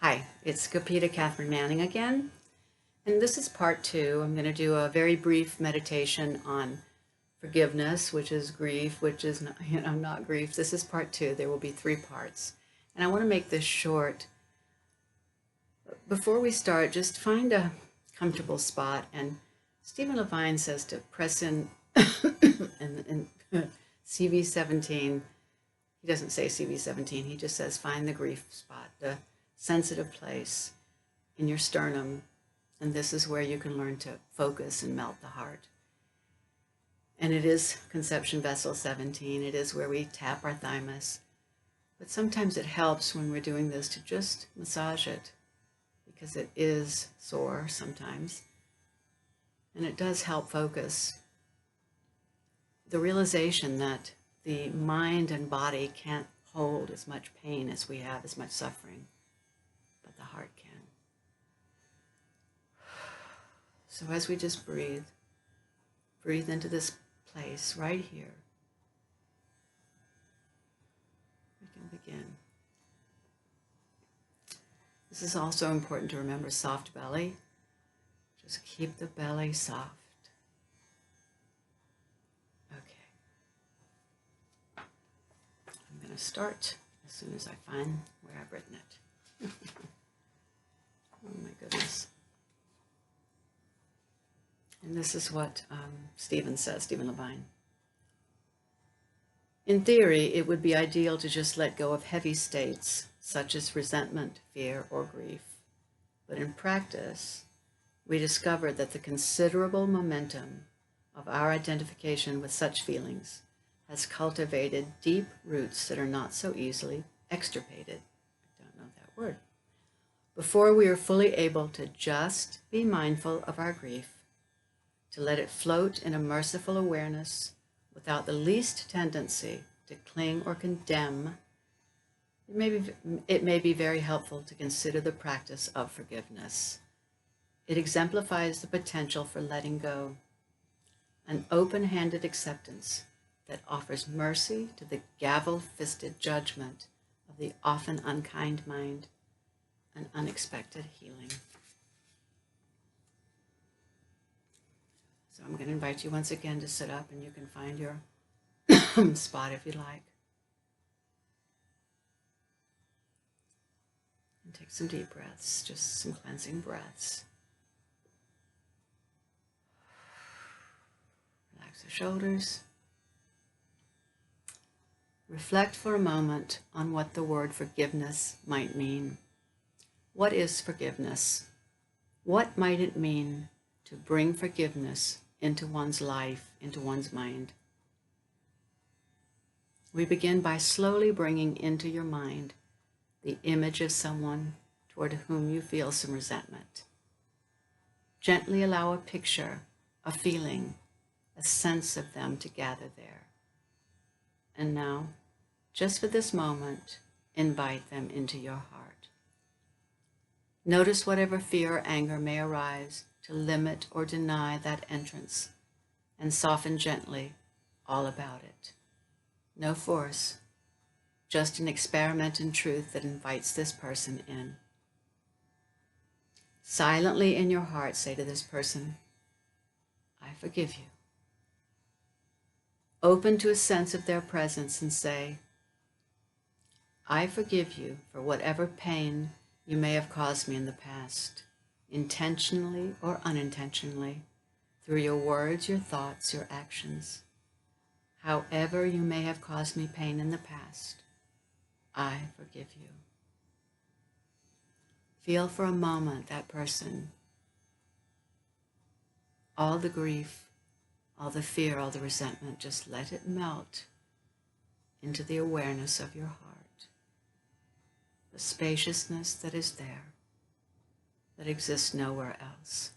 Hi, it's Gopita Katharine Manning again, and this is part two. I'm going to do a very brief meditation on forgiveness, which is grief, which is not grief. This is part two. There will be three parts, and I want to make this short. Before we start, just find a comfortable spot, and Stephen Levine says to press in in CV17. He doesn't say CV17, he just says find the grief spot, the sensitive place in your sternum, and this is where you can learn to focus and melt the heart. And it is conception vessel 17. It is where we tap our thymus, but sometimes it helps when we're doing this to just massage it, because it is sore sometimes, and it does help focus. The realization that the mind and body can't hold as much pain as we have, as much suffering, but the heart can. So as we just breathe into this place right here, we can begin. This is also important to remember: soft belly. Just keep the belly soft. I'm going to start as soon as I find where I've written it. Oh my goodness. And this is what Stephen says, Stephen Levine. In theory, it would be ideal to just let go of heavy states such as resentment, fear, or grief. But in practice, we discover that the considerable momentum of our identification with such feelings has cultivated deep roots that are not so easily extirpated. I don't know that word. Before we are fully able to just be mindful of our grief, to let it float in a merciful awareness without the least tendency to cling or condemn, it may be very helpful to consider the practice of forgiveness. It exemplifies the potential for letting go, an open-handed acceptance that offers mercy to the gavel-fisted judgment of the often unkind mind, an unexpected healing. So I'm going to invite you once again to sit up, and you can find your spot if you like. And take some deep breaths, just some cleansing breaths. Relax the shoulders. Reflect for a moment on what the word forgiveness might mean. What is forgiveness? What might it mean to bring forgiveness into one's life, into one's mind? We begin by slowly bringing into your mind the image of someone toward whom you feel some resentment. Gently allow a picture, a feeling, a sense of them to gather there. And now, just for this moment, invite them into your heart. Notice whatever fear or anger may arise to limit or deny that entrance, and soften gently all about it. No force, just an experiment in truth that invites this person in. Silently in your heart, say to this person, I forgive you. Open to a sense of their presence and say, I forgive you for whatever pain you may have caused me in the past, intentionally or unintentionally, through your words, your thoughts, your actions. However you may have caused me pain in the past, I forgive you. Feel for a moment that person, all the grief, all the fear, all the resentment, just let it melt into the awareness of your heart, the spaciousness that is there, that exists nowhere else.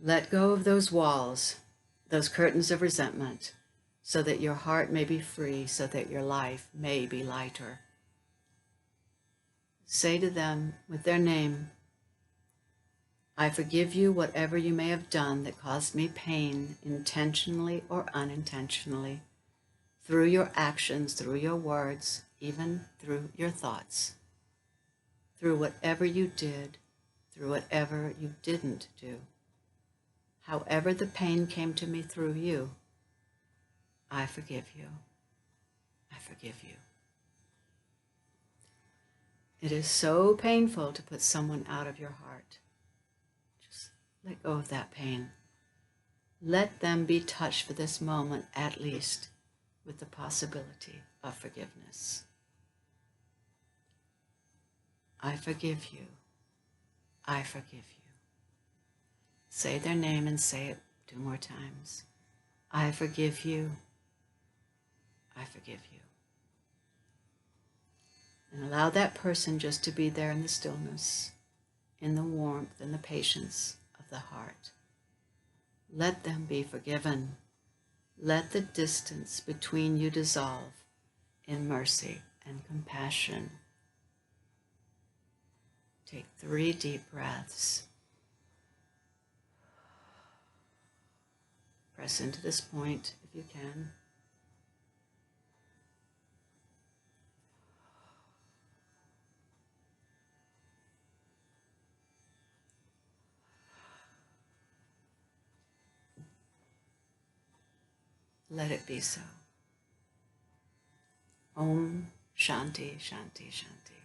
Let go of those walls, those curtains of resentment, so that your heart may be free, so that your life may be lighter. Say to them with their name, I forgive you whatever you may have done that caused me pain, intentionally or unintentionally, through your actions, through your words, even through your thoughts, through whatever you did, through whatever you didn't do. However the pain came to me through you, I forgive you. I forgive you. It is so painful to put someone out of your heart. Just let go of that pain. Let them be touched for this moment, at least, with the possibility of forgiveness. I forgive you. I forgive you. Say their name and say it 2 more times. I forgive you. I forgive you. And allow that person just to be there in the stillness, in the warmth and the patience of the heart. Let them be forgiven. Let the distance between you dissolve in mercy and compassion. Take 3 deep breaths. Press into this point if you can. Let it be so. Om Shanti, Shanti, Shanti.